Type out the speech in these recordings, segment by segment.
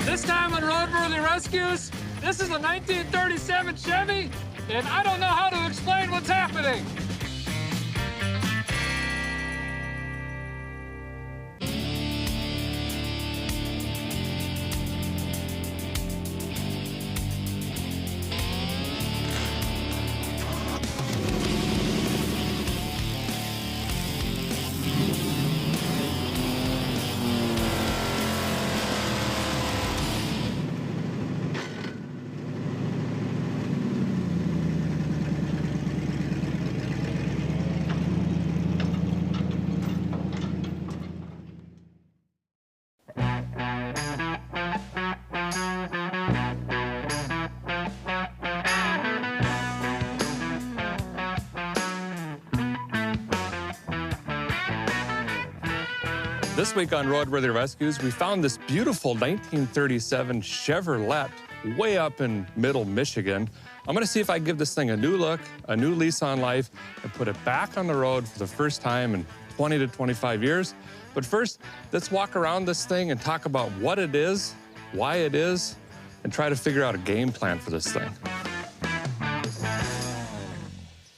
This time on Roadworthy Rescues, this is a 1937 Chevy, and I don't know how to explain what's happening. This week on Roadworthy Rescues, we found this beautiful 1937 Chevrolet way up in middle Michigan. I'm gonna see if I can give this thing a new look, a new lease on life, and put it back on the road for the first time in 20 to 25 years. But first, let's walk around this thing and talk about what it is, why it is, and try to figure out a game plan for this thing.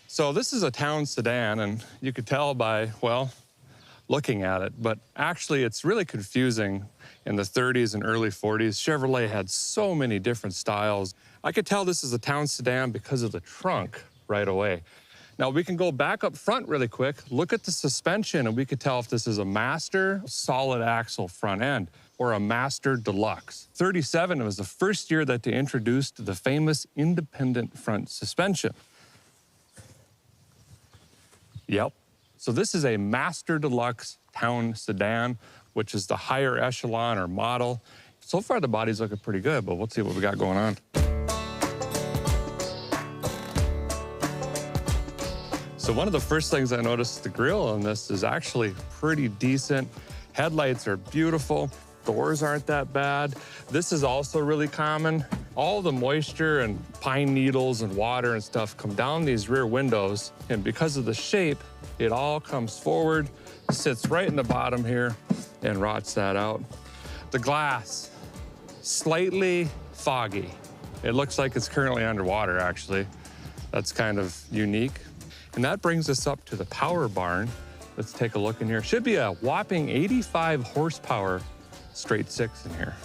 So this is a town sedan, and you could tell by, well, looking at it, but actually it's really confusing. In the 30s and early 40s, Chevrolet had so many different styles. I could tell this is a town sedan because of the trunk right away. Now we can go back up front really quick, look at the suspension, and we could tell if this is a Master solid axle front end or a Master Deluxe. 37 was the first year that they introduced the famous independent front suspension. Yep. So this is a Master Deluxe town sedan, which is the higher echelon or model. So far, the body's looking pretty good, but we'll see what we got going on. So one of the first things I noticed, the grille on this is actually pretty decent. Headlights are beautiful. Doors aren't that bad. This is also really common. All the moisture and pine needles and water and stuff come down these rear windows, and because of the shape, it all comes forward, sits right in the bottom here, and rots that out. The glass, slightly foggy. It looks like it's currently underwater, actually. That's kind of unique. And that brings us up to the power barn. Let's take a look in here. Should be a whopping 85 horsepower straight six in here.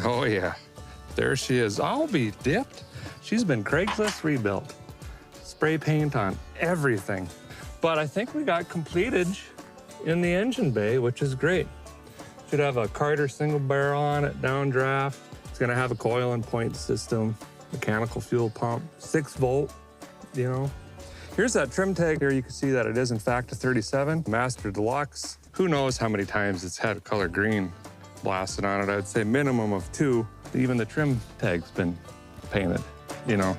Oh yeah, there she is. I'll be dipped. She's been Craigslist rebuilt. Spray paint on everything. But I think we got completage in the engine bay, which is great. Should have a Carter single barrel on it, downdraft. It's gonna have a coil and point system, mechanical fuel pump, 6-volt, you know. Here's that trim tag here. You can see that it is in fact a 37 Master Deluxe. Who knows how many times it's had color green blasted on it. I'd say minimum of 2. Even the trim tag's been painted, you know.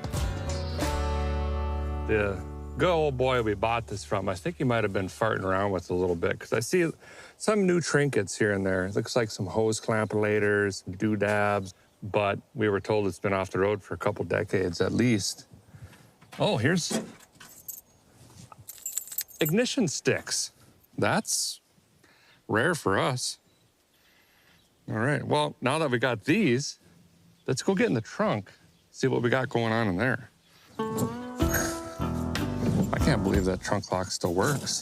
The good old boy we bought this from, I think he might have been farting around with a little bit, because I see some new trinkets here and there. It looks like some hose clampulators, some doodads, but we were told it's been off the road for a couple decades at least. Oh, here's ignition sticks. That's rare for us. All right, well, now that we got these, let's go get in the trunk, see what we got going on in there. I can't believe that trunk lock still works.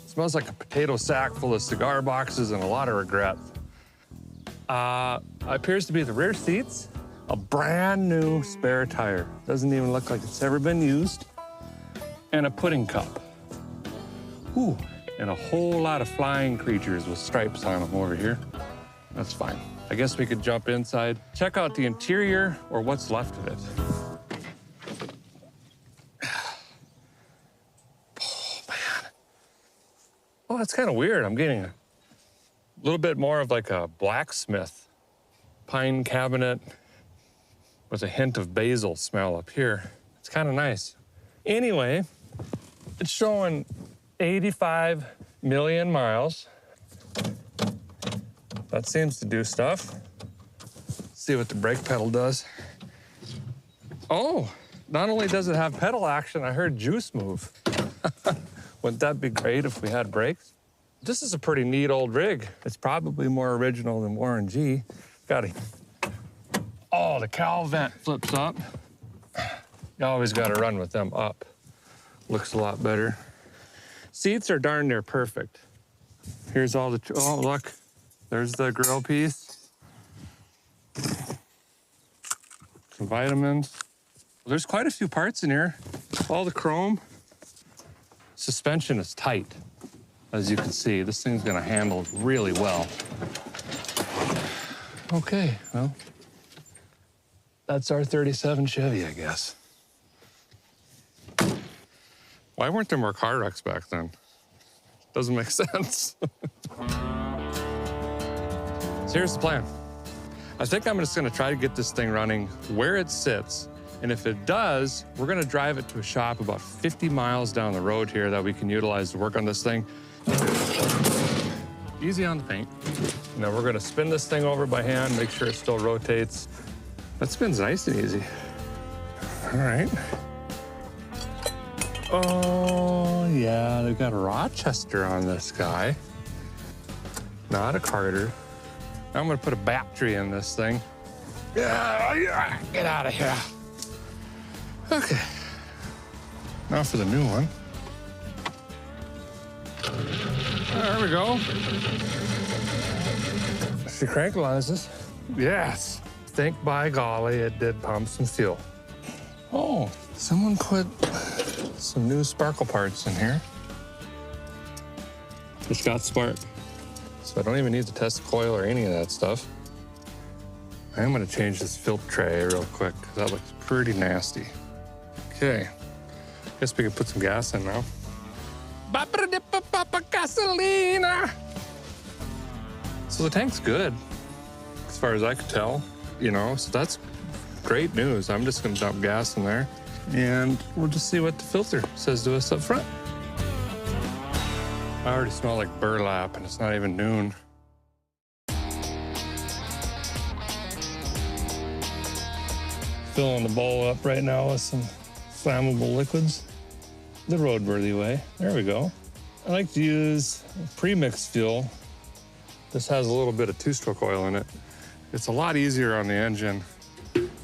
Smells like a potato sack full of cigar boxes and a lot of regret. Appears to be the rear seats, a brand new spare tire. Doesn't even look like it's ever been used. And a pudding cup. Ooh, and a whole lot of flying creatures with stripes on them over here. That's fine. I guess we could jump inside, check out the interior or what's left of it. Oh, man. Oh, that's kind of weird. I'm getting a little bit more of like a blacksmith pine cabinet with a hint of basil smell up here. It's kind of nice. Anyway, it's showing 85 million miles. That seems to do stuff. Let's see what the brake pedal does. Oh, not only does it have pedal action, I heard juice move. Wouldn't that be great if we had brakes? This is a pretty neat old rig. It's probably more original than Warren G. Oh, the cowl vent flips up. You always got to run with them up. Looks a lot better. Seats are darn near perfect. Here's all the, oh, look, there's the grill piece. Some vitamins. There's quite a few parts in here. All the chrome. Suspension is tight, as you can see. This thing's gonna handle really well. Okay, well, that's our 37 Chevy, I guess. Why weren't there more car wrecks back then? Doesn't make sense. So here's the plan. I think I'm just gonna try to get this thing running where it sits. And if it does, we're gonna drive it to a shop about 50 miles down the road here that we can utilize to work on this thing. Easy on the paint. Now we're gonna spin this thing over by hand, make sure it still rotates. That spins nice and easy. All right. Oh, yeah, they've got a Rochester on this guy. Not a Carter. Now I'm gonna put a battery in this thing. Yeah, get out of here. Okay, now for the new one. There we go. She crankalizes. Yes. Think by golly, it did pump some fuel. Oh, someone put some new sparkle parts in here. It's got spark. So I don't even need to test the coil or any of that stuff. I am gonna change this filter tray real quick because that looks pretty nasty. Okay, guess we can put some gas in now. Gasolina. So the tank's good, as far as I could tell, you know, so that's great news. I'm just gonna dump gas in there and we'll just see what the filter says to us up front. I already smell like burlap and it's not even noon. Filling the bowl up right now with some flammable liquids, the Roadworthy way. There we go. I like to use pre-mixed fuel. This has a little bit of two-stroke oil in it. It's a lot easier on the engine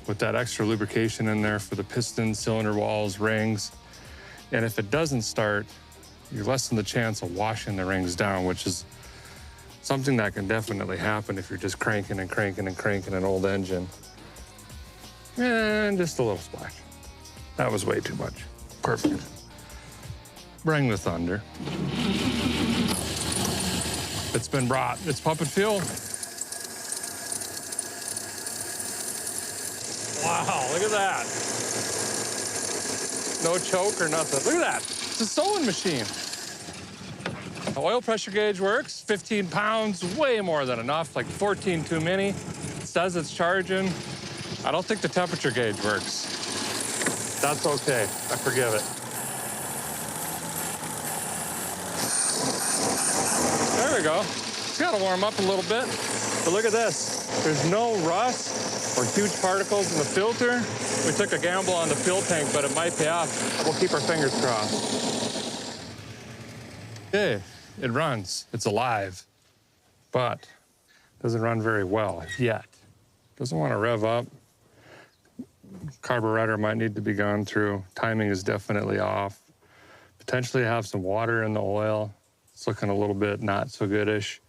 with that extra lubrication in there for the pistons, cylinder walls, rings. And if it doesn't start, you lessen the chance of washing the rings down, which is something that can definitely happen if you're just cranking and cranking and cranking an old engine. And just a little splash. That was way too much. Perfect. Bring the thunder. It's been brought. It's pumping fuel. Wow, look at that. No choke or nothing. Look at that. It's a sewing machine. The oil pressure gauge works. 15 pounds, way more than enough, like 14 too many. It says it's charging. I don't think the temperature gauge works. That's okay, I forgive it. There we go. It's gotta warm up a little bit. But look at this. There's no rust or huge particles in the filter. We took a gamble on the fuel tank, but it might pay off. We'll keep our fingers crossed. Okay, it runs. It's alive, but doesn't run very well yet. Doesn't want to rev up. Carburetor might need to be gone through. Timing is definitely off. Potentially have some water in the oil. It's looking a little bit not so goodish.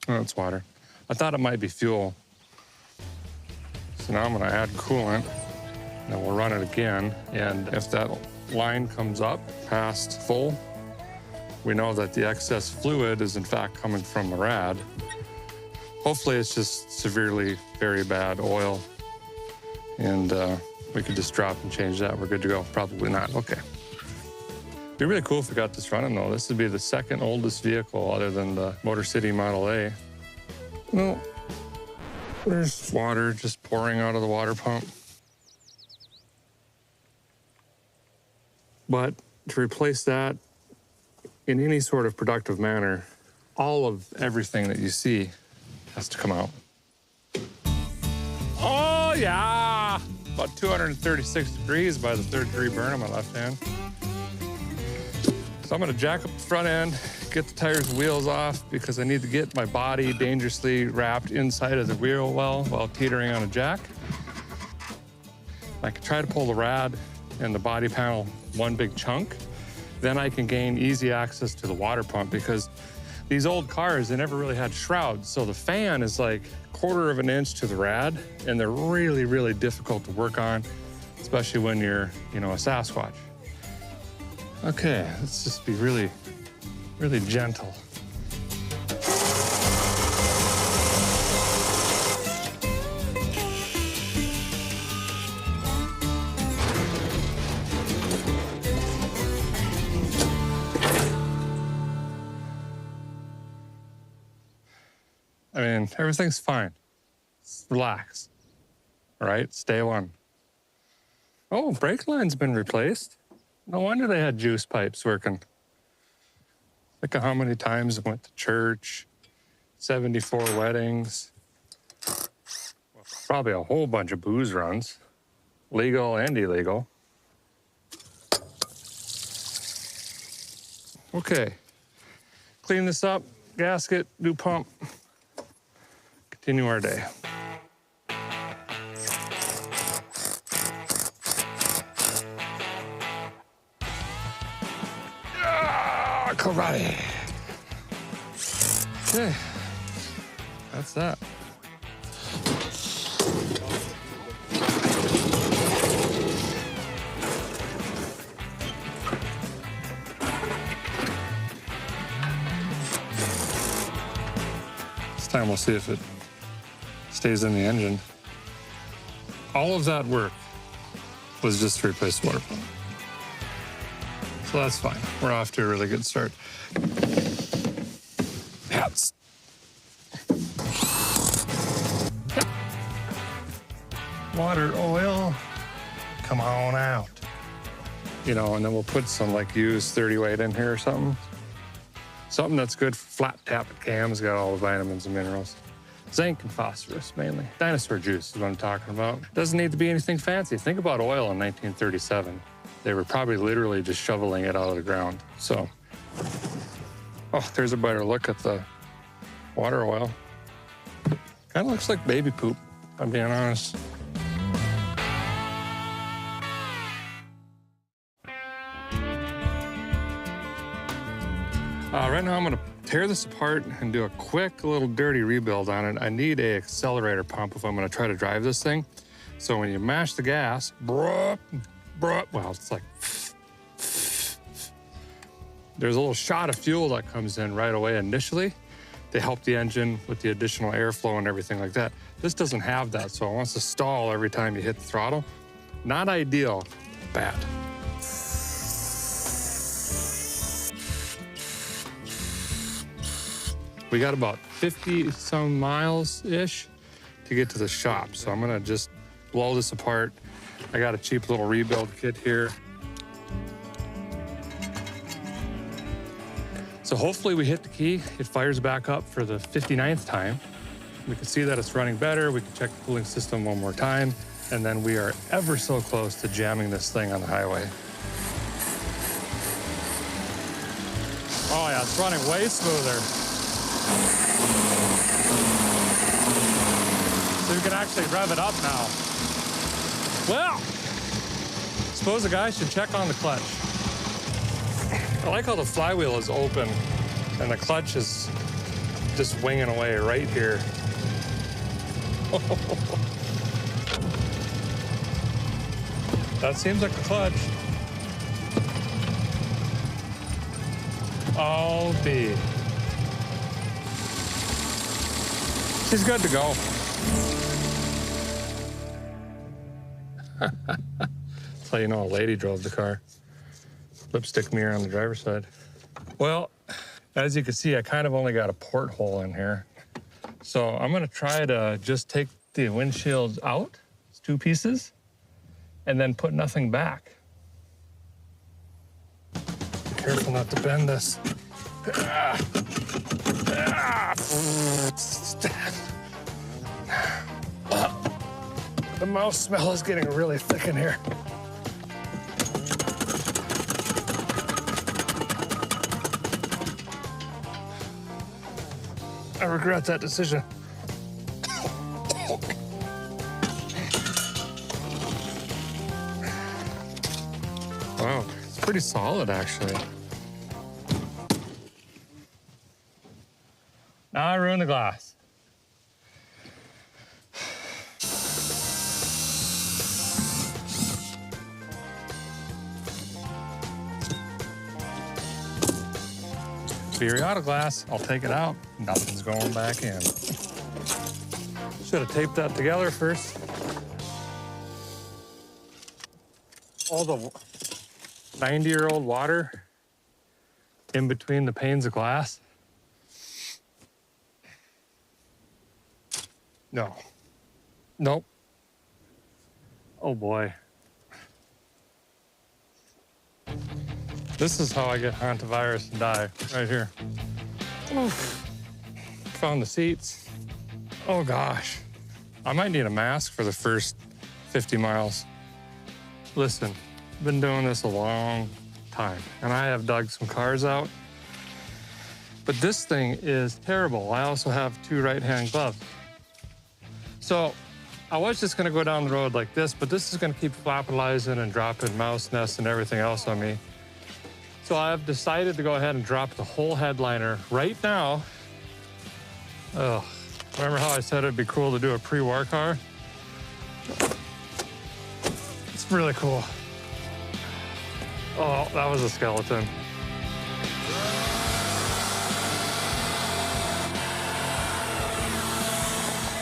Oh, it's water. I thought it might be fuel. So now I'm gonna add coolant, and we'll run it again. And if that line comes up past full, we know that the excess fluid is in fact coming from the rad. Hopefully it's just severely very bad oil, and we could just drop and change that. We're good to go. Probably not. Okay. Be really cool if we got this running though. This would be the second oldest vehicle other than the Motor City Model A. Well, there's water just pouring out of the water pump. But to replace that in any sort of productive manner, all of everything that you see has to come out. Oh yeah, about 236 degrees by the 3rd degree burn on my left hand. So I'm gonna jack up the front end, get the tires and wheels off because I need to get my body dangerously wrapped inside of the wheel well while teetering on a jack. I can try to pull the rad and the body panel one big chunk. Then I can gain easy access to the water pump because these old cars, they never really had shrouds. So the fan is like 1/4 of an inch to the rad, and they're really, really difficult to work on, especially when you're, a Sasquatch. Okay, let's just be really, really gentle. I mean, everything's fine. Just relax. All right, stay one. Oh, brake line's been replaced. No wonder they had juice pipes working. Look at how many times I went to church, 74 weddings. Well, probably a whole bunch of booze runs, legal and illegal. Okay, clean this up, gasket, new pump. Continue our day. Karate. Okay, that's that. This time we'll see if it stays in the engine. All of that work was just to replace the water pump. So that's fine. We're off to a really good start. Hats. Water, oil, come on out. And then we'll put some used 30 weight in here or something. Something that's good for flat tapping cams, got all the vitamins and minerals. Zinc and phosphorus, mainly. Dinosaur juice is what I'm talking about. Doesn't need to be anything fancy. Think about oil in 1937. They were probably literally just shoveling it out of the ground. So, there's a better look at the water oil. Kind of looks like baby poop, if I'm being honest. Right now I'm gonna tear this apart and do a quick little dirty rebuild on it. I need an accelerator pump if I'm gonna try to drive this thing. So when you mash the gas, well, it's like, there's a little shot of fuel that comes in right away initially to help the engine with the additional airflow and everything like that. This doesn't have that, so it wants to stall every time you hit the throttle. Not ideal, bad. We got about 50 some miles-ish to get to the shop, so I'm gonna just blow this apart. I got a cheap little rebuild kit here. So hopefully we hit the key, it fires back up for the 59th time. We can see that it's running better, we can check the cooling system one more time, and then we are ever so close to jamming this thing on the highway. Oh yeah, it's running way smoother. So you can actually rev it up now. Well, suppose the guy should check on the clutch. I like how the flywheel is open and the clutch is just winging away right here. That seems like the clutch. Oh, B. She's good to go. That's how you know a lady drove the car. Lipstick mirror on the driver's side. Well, as you can see, I kind of only got a porthole in here. So I'm gonna try to just take the windshield out, it's 2 pieces, and then put nothing back. Be careful not to bend this. the mouse smell is getting really thick in here. I regret that decision. Wow, it's pretty solid, actually. Now I ruined the glass. Periodic glass, I'll take it out. Nothing's going back in. Should have taped that together first. All the 90-year-old water in between the panes of glass. No. Nope. Oh boy. This is how I get hantavirus and die, right here. Oof. Found the seats. Oh gosh. I might need a mask for the first 50 miles. Listen, I've been doing this a long time, and I have dug some cars out, but this thing is terrible. I also have 2 right-hand gloves. So I was just gonna go down the road like this, but this is gonna keep flappalizing and dropping mouse nests and everything else on me. So I've decided to go ahead and drop the whole headliner right now. Oh, remember how I said it'd be cool to do a pre-war car? It's really cool. Oh, that was a skeleton.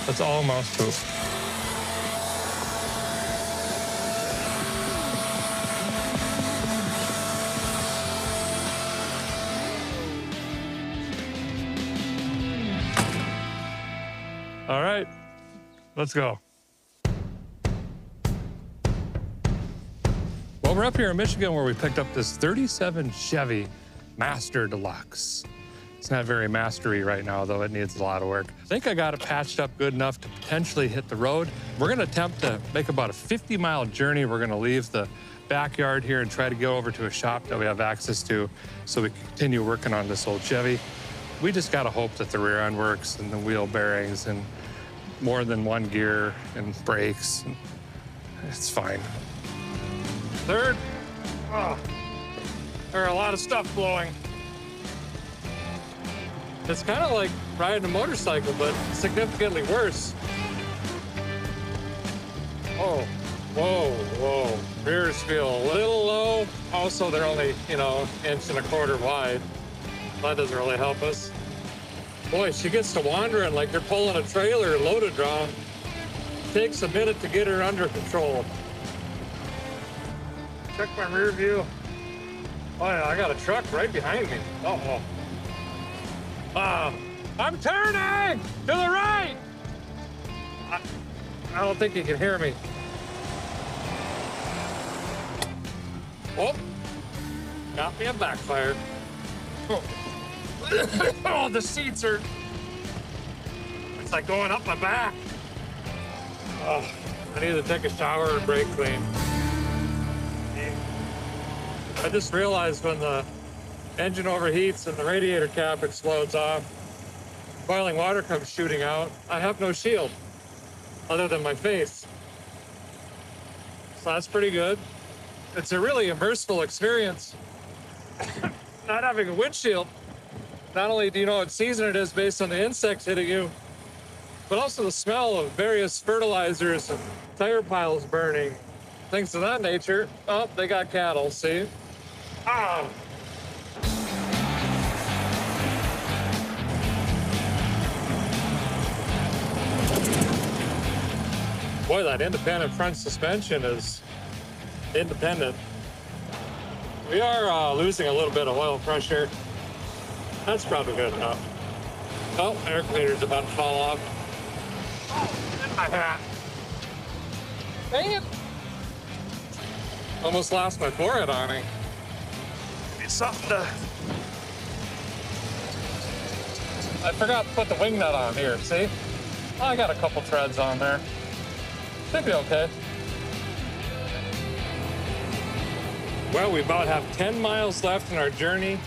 That's all mouse poop. All right, let's go. Well, we're up here in Michigan where we picked up this 37 Chevy Master Deluxe. It's not very mastery right now, though. It needs a lot of work. I think I got it patched up good enough to potentially hit the road. We're gonna attempt to make about a 50-mile journey. We're gonna leave the backyard here and try to go over to a shop that we have access to so we can continue working on this old Chevy. We just gotta hope that the rear end works and the wheel bearings and more than one gear and brakes. It's fine. Third, there are a lot of stuff blowing. It's kind of like riding a motorcycle, but significantly worse. Oh, whoa, whoa. Rears feel a little low. Also, they're only, inch and a quarter wide. That doesn't really help us. Boy, she gets to wandering like they're pulling a trailer loaded wrong. Takes a minute to get her under control. Check my rear view. Oh yeah, I got a truck right behind me. Uh-oh. I'm turning to the right. I don't think you can hear me. Oh, got me a backfire. Oh. Oh, the seats are, it's like going up my back. Oh, I need to take a shower and brake clean. I just realized when the engine overheats and the radiator cap explodes off, boiling water comes shooting out, I have no shield other than my face. So that's pretty good. It's a really immersive experience. Not having a windshield. Not only do you know what season it is based on the insects hitting you, but also the smell of various fertilizers and tire piles burning, things of that nature. Oh, they got cattle, see? Ah! Boy, that independent front suspension is independent. We are losing a little bit of oil pressure. That's probably good enough. Oh, air cleaner's about to fall off. Oh, in my hat. Dang it. Almost lost my forehead on me. Need something to... I forgot to put the wing nut on here, see? I got a couple threads on there. Should be okay. Well, we about have 10 miles left in our journey,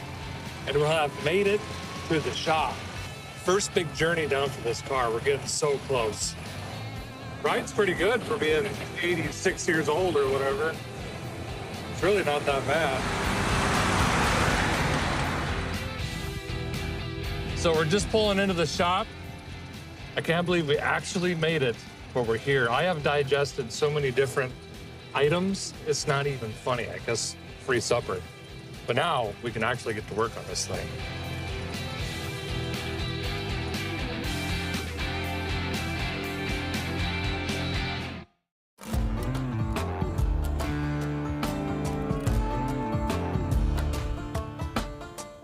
and we'll have made it to the shop. First big journey down for this car. We're getting so close. Ride's pretty good for being 86 years old or whatever. It's really not that bad. So we're just pulling into the shop. I can't believe we actually made it, but we're here. I have digested so many different items, it's not even funny. I guess free supper. But now we can actually get to work on this thing.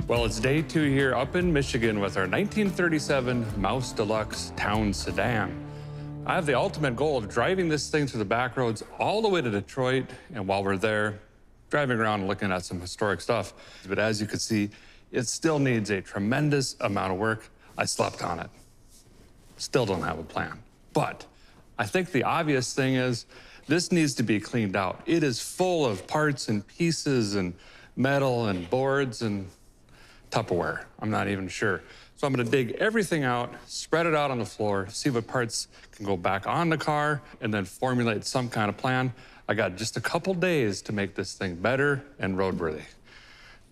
Well, it's day 2 here up in Michigan with our 1937 Mouse Deluxe Town Sedan. I have the ultimate goal of driving this thing through the back roads all the way to Detroit, and while we're there, driving around and looking at some historic stuff. But as you can see, it still needs a tremendous amount of work. I slept on it. Still don't have a plan. But I think the obvious thing is this needs to be cleaned out. It is full of parts and pieces and metal and boards and Tupperware. I'm not even sure. So I'm gonna dig everything out, spread it out on the floor, see what parts can go back on the car, and then formulate some kind of plan. I got just a couple days to make this thing better and roadworthy.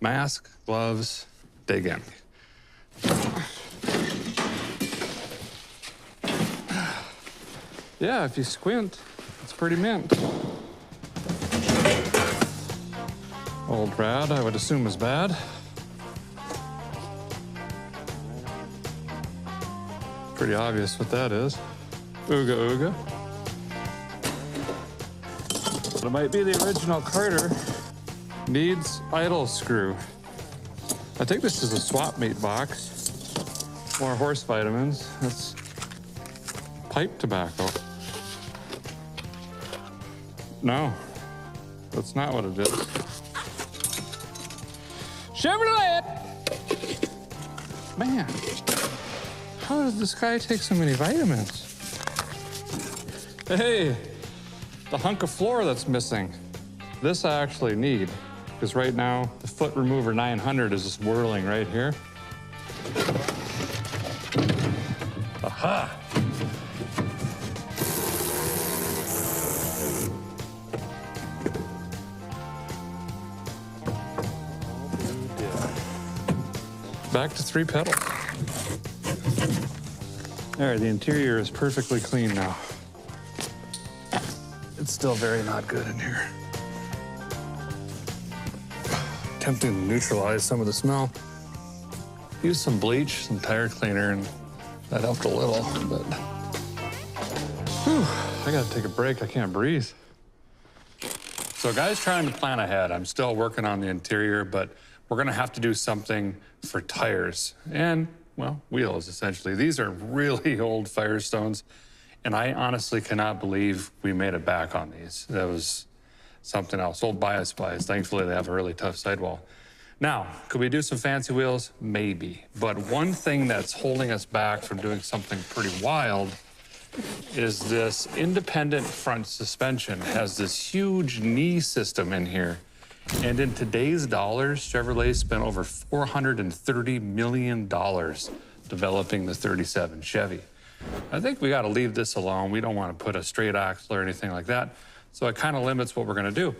Mask, gloves, dig in. Yeah, if you squint, it's pretty mint. Old rad, I would assume, is bad. Pretty obvious what that is. Ooga ooga. But it might be the original Carter. Needs idle screw. I think this is a swap meet box. More horse vitamins. That's pipe tobacco. No, that's not what it is. Chevrolet! Man. How does this guy take so many vitamins? Hey, the hunk of floor that's missing. This I actually need, because right now, the foot remover 900 is just whirling right here. Aha! Back to 3 pedals. All right, the interior is perfectly clean now. It's still very not good in here. Attempting to neutralize some of the smell. Used some bleach, some tire cleaner, and that helped a little, but whew, I gotta take a break, I can't breathe. So guys trying to plan ahead. I'm still working on the interior, but we're gonna have to do something for tires and, well, wheels, essentially. These are really old Firestones, and I honestly cannot believe we made it back on these. That was something else. Old bias plies. Thankfully, they have a really tough sidewall. Now, could we do some fancy wheels? Maybe. But one thing that's holding us back from doing something pretty wild is this independent front suspension. It has this huge knee system in here. And in today's dollars, Chevrolet spent over $430 million developing the 37 Chevy. I think we gotta leave this alone. We don't wanna put a straight axle or anything like that. So it kind of limits what we're gonna do.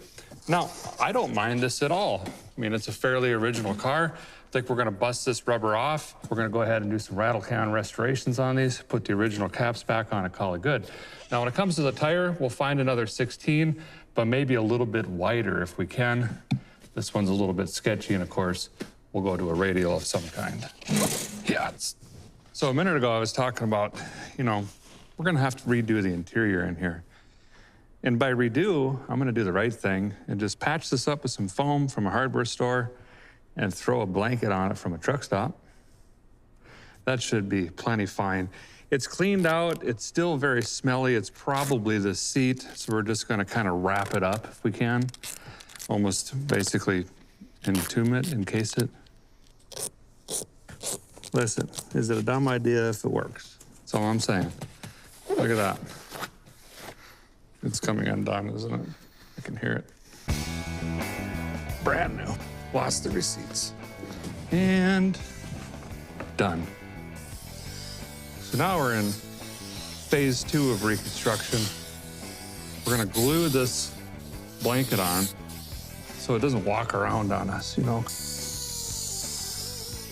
Now, I don't mind this at all. I mean, it's a fairly original car. I think we're gonna bust this rubber off. We're gonna go ahead and do some rattle can restorations on these, put the original caps back on and call it good. Now, when it comes to the tire, we'll find another 16, but maybe a little bit wider if we can. This one's a little bit sketchy, and of course, we'll go to a radial of some kind. Yeah. So a minute ago, I was talking about, you know, we're gonna have to redo the interior in here. And by redo, I'm gonna do the right thing and just patch this up with some foam from a hardware store and throw a blanket on it from a truck stop. That should be plenty fine. It's cleaned out, it's still very smelly. It's probably the seat, so we're just gonna kind of wrap it up if we can. Almost basically entomb it, encase it. Listen, is it a dumb idea if it works? That's all I'm saying. Look at that. It's coming undone, isn't it? I can hear it. Brand new. Lost the receipts. And done. So now we're in phase 2 of reconstruction. We're gonna glue this blanket on so it doesn't walk around on us, you know? It's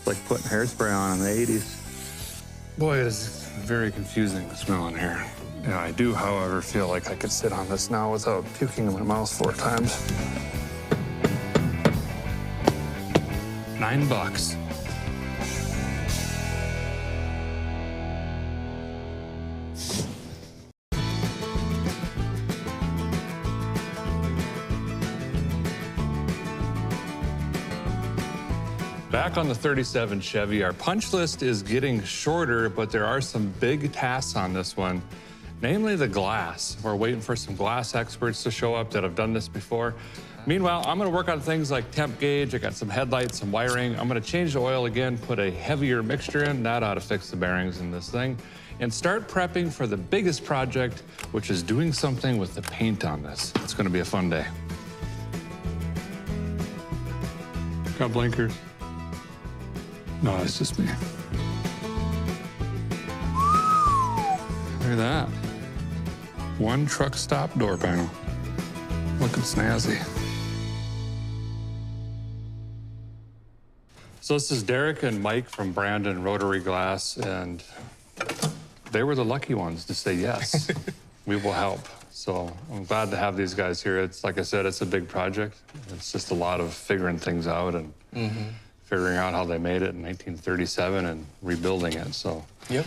like putting hairspray on in the 80s. Boy, it is very confusing to smell in here. Yeah, I do, however, feel like I could sit on this now without puking in my mouth 4 times. $9. Back on the 37 Chevy, our punch list is getting shorter, but there are some big tasks on this one, namely the glass. We're waiting for some glass experts to show up that have done this before. Meanwhile, I'm gonna work on things like temp gauge. I got some headlights, some wiring. I'm gonna change the oil again, put a heavier mixture in. That ought to fix the bearings in this thing. And start prepping for the biggest project, which is doing something with the paint on this. It's gonna be a fun day. Got blinkers. No, it's just me. Look at that. One truck stop door panel. Looking snazzy. So this is Derek and Mike from Brandon Rotary Glass, and they were the lucky ones to say yes. We will help. So I'm glad to have these guys here. It's like I said, it's a big project. It's just a lot of figuring things out and figuring out how they made it in 1937 and rebuilding it. So yep,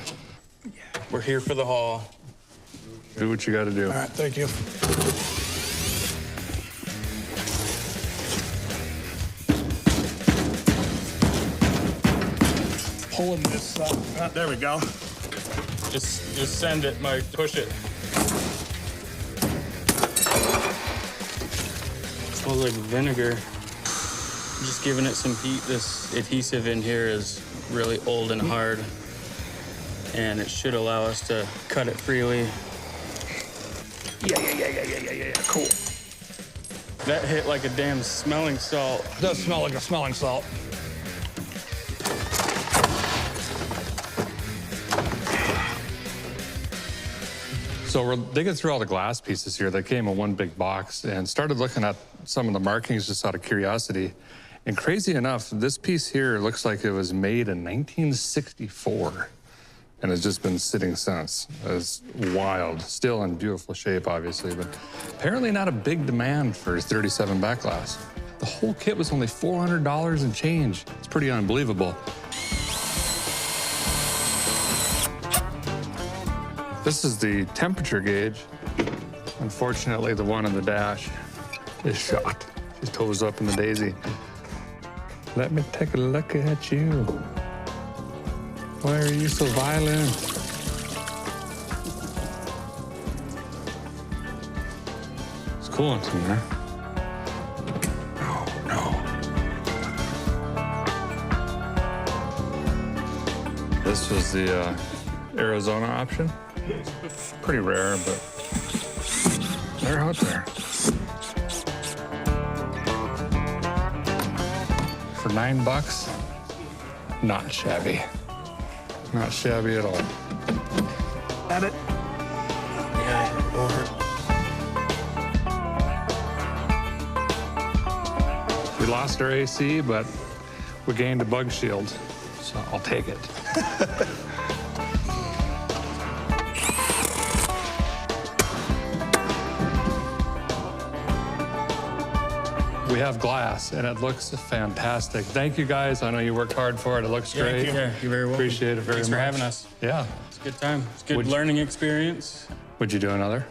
we're here for the haul. Do what you got to do. All right, thank you. Pulling this up. There we go. Just send it, Mike. Push it. Smells like vinegar. Just giving it some heat. This adhesive in here is really old and hard, and it should allow us to cut it freely. Yeah, cool. That hit like a damn smelling salt. It does smell like a smelling salt. So we're digging through all the glass pieces here. They came in one big box and started looking at some of the markings just out of curiosity. And crazy enough, this piece here looks like it was made in 1964 and has just been sitting since. It's wild, still in beautiful shape, obviously, but apparently not a big demand for 37 back glass. The whole kit was only $400 and change. It's pretty unbelievable. This is the temperature gauge. Unfortunately, the one in the dash is shot. She's toes up in the daisy. Let me take a look at you. Why are you so violent? It's coolant in there. No. This was the Arizona option. Pretty rare, but they're out there. For $9, not shabby. Not shabby at all. At it. Yeah, over. We lost our AC, but we gained a bug shield, so I'll take it. We have glass, and it looks fantastic. Thank you, guys. I know you worked hard for it. It looks great. Yeah, you're very welcome. Appreciate it very much. Thanks for having us. Yeah. It's a good time. It's a good learning experience. Would you do another?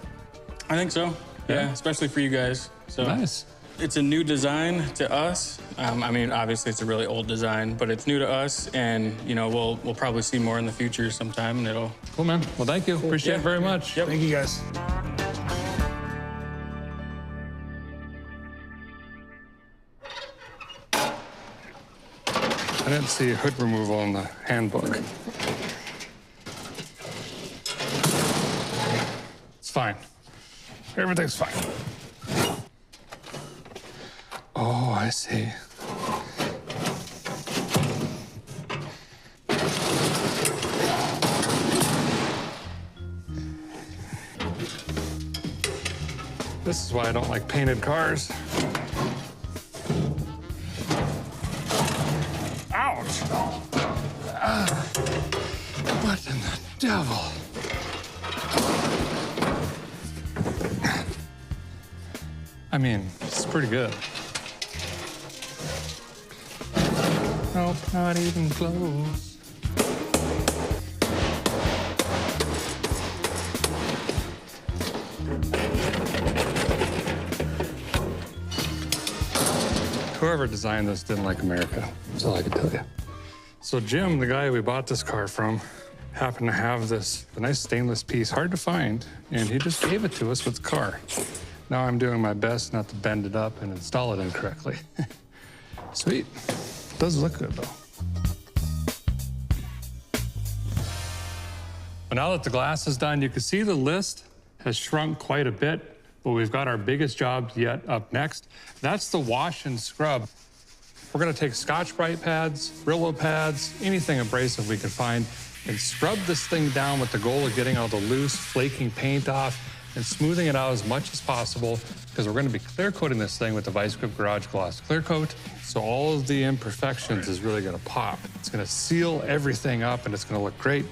I think so. Yeah, especially for you guys. So Nice. It's a new design to us. I mean, obviously it's a really old design, but it's new to us, and you know, we'll probably see more in the future sometime, and it'll. Cool, man. Well, thank you. Appreciate it very much. Yep. Thank you, guys. I didn't see hood removal in the handbook. It's fine. Everything's fine. Oh, I see. This is why I don't like painted cars. Ouch! What in the devil? I mean, it's pretty good. Nope, not even close. Whoever designed this didn't like America. That's all I can tell you. So Jim, the guy we bought this car from, happened to have this nice stainless piece, hard to find, and he just gave it to us with the car. Now I'm doing my best not to bend it up and install it incorrectly. Sweet. Does look good, though. But now that the glass is done, you can see the list has shrunk quite a bit. But we've got our biggest job yet up next. That's the wash and scrub. We're gonna take Scotch-Brite pads, Brillo pads, anything abrasive we can find, and scrub this thing down with the goal of getting all the loose, flaking paint off and smoothing it out as much as possible, because we're gonna be clear coating this thing with the Vice Grip Garage Gloss Clear Coat. So all of the imperfections is really gonna pop. It's gonna seal everything up and it's gonna look great.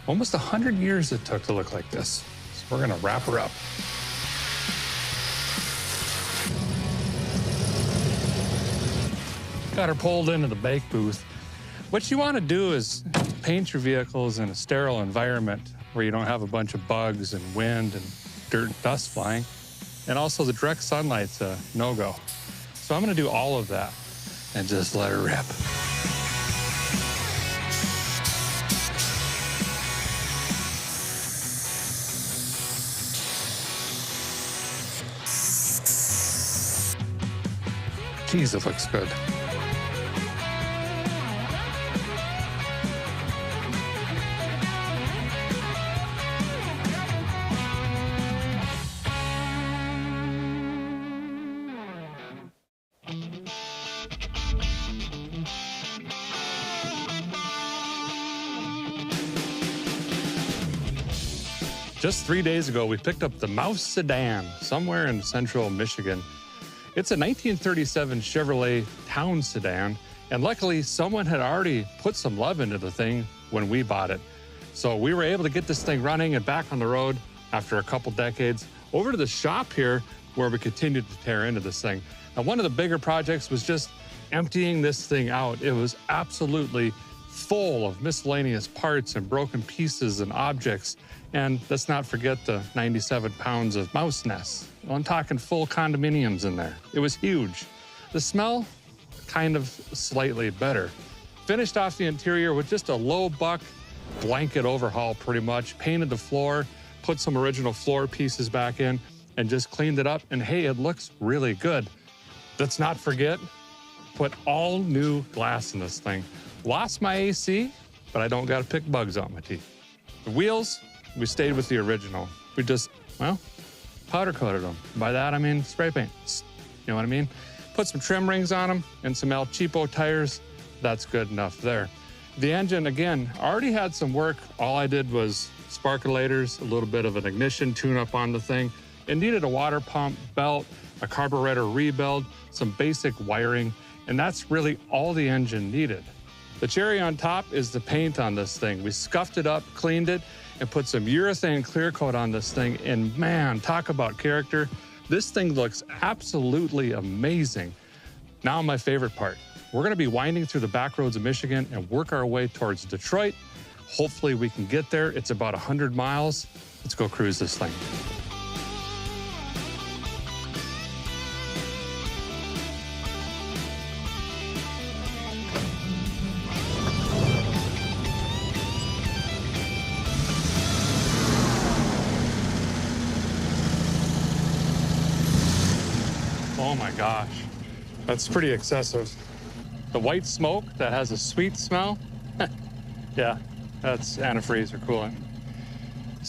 Almost 100 years it took to look like this. So we're gonna wrap her up. Got her pulled into the bake booth. What you want to do is paint your vehicles in a sterile environment where you don't have a bunch of bugs and wind and dirt and dust flying. And also the direct sunlight's a no-go. So I'm going to do all of that and just let her rip. Geez, it looks good. Just 3 days ago, we picked up the Mouse sedan somewhere in central Michigan. It's a 1937 Chevrolet town sedan, and luckily someone had already put some love into the thing when we bought it. So we were able to get this thing running and back on the road after a couple decades, over to the shop here where we continued to tear into this thing. Now, one of the bigger projects was just emptying this thing out. It was absolutely full of miscellaneous parts and broken pieces and objects. And let's not forget the 97 pounds of mouse nests. Well, I'm talking full condominiums in there. It was huge. The smell, kind of slightly better. Finished off the interior with just a low buck blanket overhaul, pretty much. Painted the floor, put some original floor pieces back in, and just cleaned it up. And hey, it looks really good. Let's not forget, put all new glass in this thing. Lost my AC, but I don't gotta pick bugs out my teeth. The wheels, we stayed with the original. We just, well, powder coated them. By that, I mean spray paint. You know what I mean? Put some trim rings on them and some El Cheapo tires. That's good enough there. The engine, again, already had some work. All I did was sparkulators, a little bit of an ignition tune-up on the thing. It needed a water pump, belt, a carburetor rebuild, some basic wiring, and that's really all the engine needed. The cherry on top is the paint on this thing. We scuffed it up, cleaned it, and put some urethane clear coat on this thing. And man, talk about character. This thing looks absolutely amazing. Now my favorite part. We're gonna be winding through the back roads of Michigan and work our way towards Detroit. Hopefully we can get there. It's about 100 miles. Let's go cruise this thing. Oh my gosh, that's pretty excessive. The white smoke that has a sweet smell, yeah, that's antifreeze or coolant.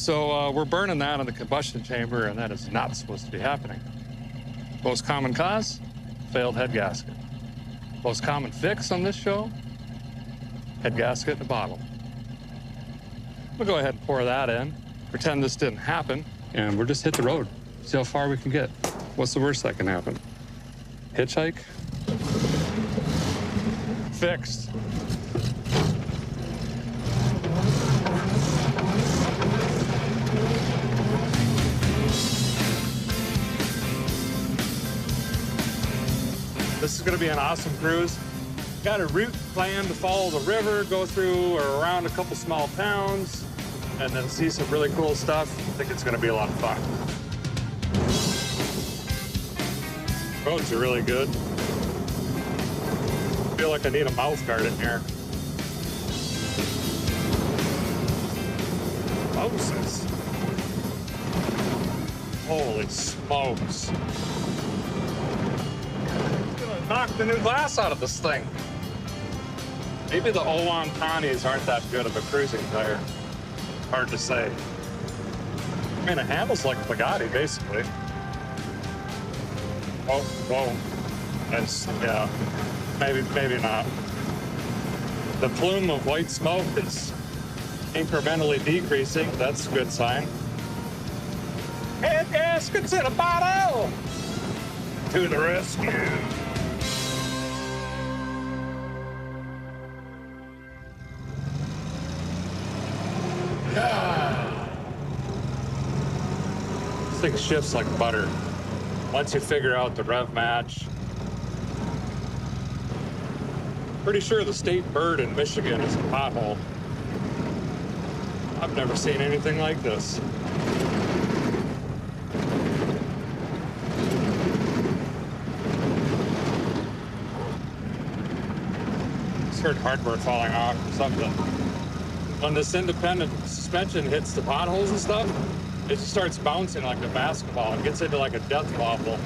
So we're burning that in the combustion chamber, and that is not supposed to be happening. Most common cause, failed head gasket. Most common fix on this show, head gasket in a bottle. We'll go ahead and pour that in, pretend this didn't happen, and we'll just hit the road, see how far we can get. What's the worst that can happen? Hitchhike? Fixed. This is gonna be an awesome cruise. Got a route planned to follow the river, go through or around a couple small towns, and then see some really cool stuff. I think it's gonna be a lot of fun. Roads are really good. I feel like I need a mouth guard in here. Moses. Holy smokes. Knock the new glass out of this thing. Maybe the 01 aren't that good of a cruising tire. Hard to say. I mean, it handles like a Bugatti, basically. Oh, whoa. That's, yeah, maybe not. The plume of white smoke is incrementally decreasing. That's a good sign. Head gaskets in a bottle! To the rescue. This thing shifts like butter. Once you figure out the rev match. Pretty sure the state bird in Michigan is a pothole. I've never seen anything like this. Just heard hardware falling off or something. When this independent suspension hits the potholes and stuff, it just starts bouncing like a basketball. It gets into like a death wobble.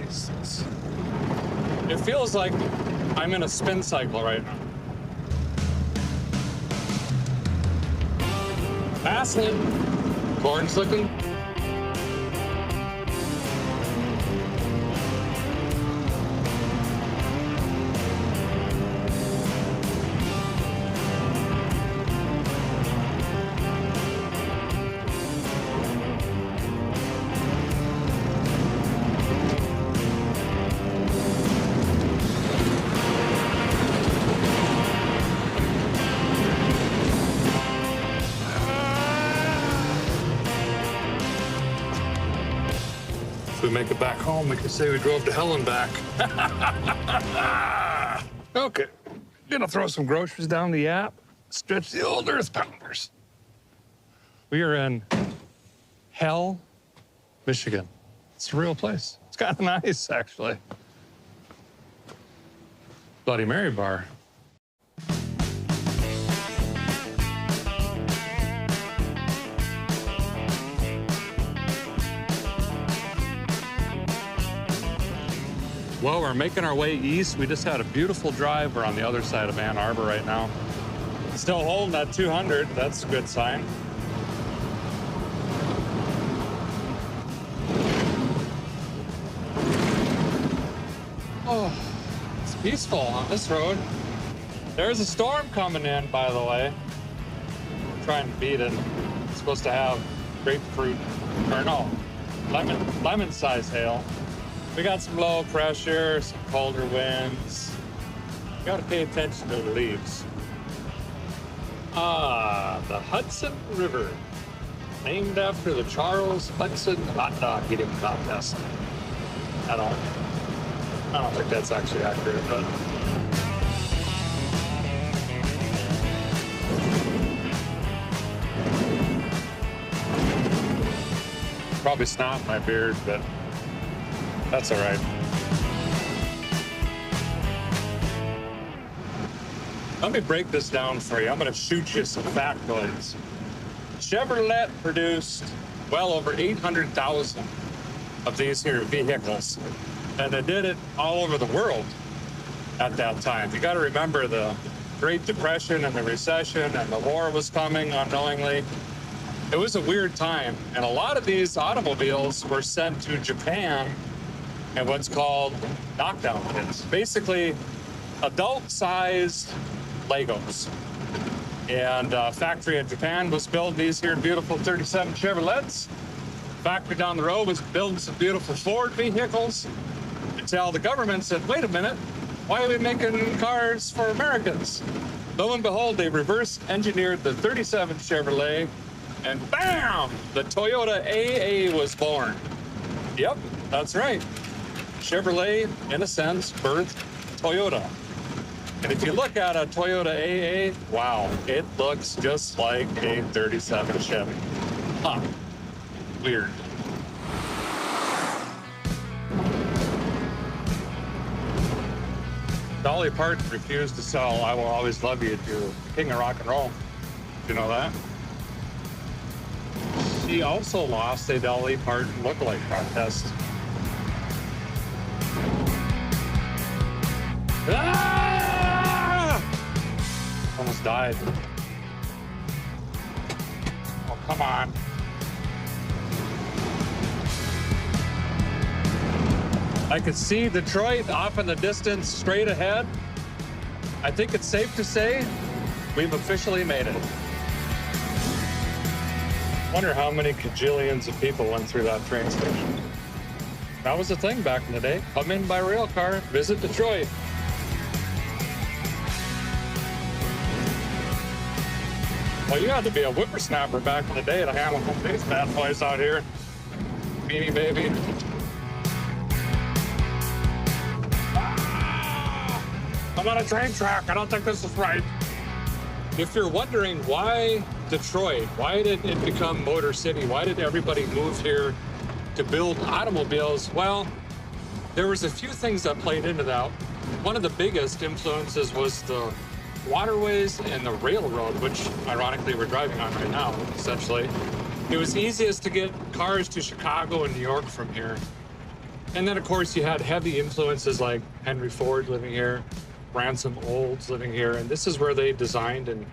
Jesus. It feels like I'm in a spin cycle right now. Vaseline, corn slicking. If we make it back home, we can say we drove to hell and back. Okay, gonna throw some groceries down the app, stretch the old earth pounders. We are in Hell, Michigan. It's a real place. It's kind of nice, actually. Bloody Mary bar. Well, we're making our way east. We just had a beautiful drive. We're on the other side of Ann Arbor right now. Still holding that 200. That's a good sign. Oh, it's peaceful on this road. There's a storm coming in, by the way. I'm trying to beat it. It's supposed to have grapefruit, or no, lemon-sized hail. We got some low pressure, some colder winds. You gotta pay attention to the leaves. The Hudson River, named after the Charles Hudson hot dog eating contest. I don't think that's actually accurate, but. Probably snot in my beard, but that's all right. Let me break this down for you. I'm gonna shoot you some factoids. Chevrolet produced well over 800,000 of these here vehicles. And they did it all over the world at that time. You gotta remember the Great Depression and the recession and the war was coming unknowingly. It was a weird time, and a lot of these automobiles were sent to Japan and what's called knockdown kits. Basically, adult-sized Legos. And a factory in Japan was building these here beautiful 37 Chevrolets. Factory down the road was building some beautiful Ford vehicles until the government said, wait a minute, why are we making cars for Americans? Lo and behold, they reverse engineered the 37 Chevrolet, and bam, the Toyota AA was born. Yep, that's right. Chevrolet, in a sense, birthed Toyota. And if you look at a Toyota AA, wow, it looks just like a 37 Chevy. Huh. Weird. Dolly Parton refused to sell I Will Always Love You to King of Rock and Roll. Do you know that? She also lost a Dolly Parton lookalike contest. Ah! Almost died. Oh, come on. I could see Detroit off in the distance, straight ahead. I think it's safe to say we've officially made it. Wonder how many cajillions of people went through that train station. That was the thing back in the day. Come in by rail car, visit Detroit. Well, you had to be a whippersnapper back in the day to handle these bad boys out here. Beanie Baby. I'm on a train track. I don't think this is right. If you're wondering why Detroit, why did it become Motor City? Why did everybody move here to build automobiles? Well, there was a few things that played into that. One of the biggest influences was the waterways and the railroad, which ironically we're driving on right now, essentially. It was easiest to get cars to Chicago and New York from here. And then, of course, you had heavy influences like Henry Ford living here, Ransom Olds living here, and this is where they designed and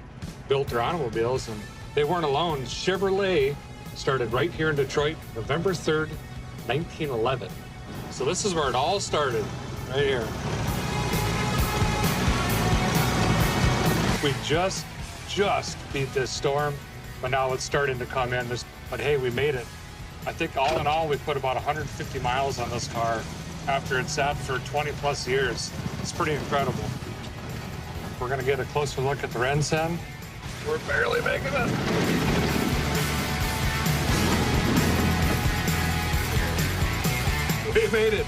built their automobiles, and they weren't alone. Chevrolet started right here in Detroit, November 3rd, 1911. So this is where it all started, right here. We just beat this storm, but now it's starting to come in. But hey, we made it. I think all in all, we put about 150 miles on this car after it sat for 20 plus years. It's pretty incredible. We're gonna get a closer look at the Rensen. We're barely making it. We made it.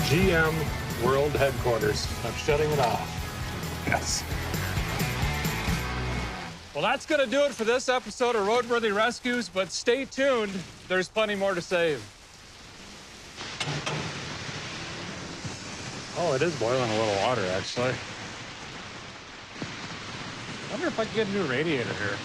GM World Headquarters. I'm shutting it off. Yes. Well, that's gonna do it for this episode of Roadworthy Rescues, but stay tuned. There's plenty more to save. Oh, it is boiling a little water, actually. I wonder if I can get a new radiator here.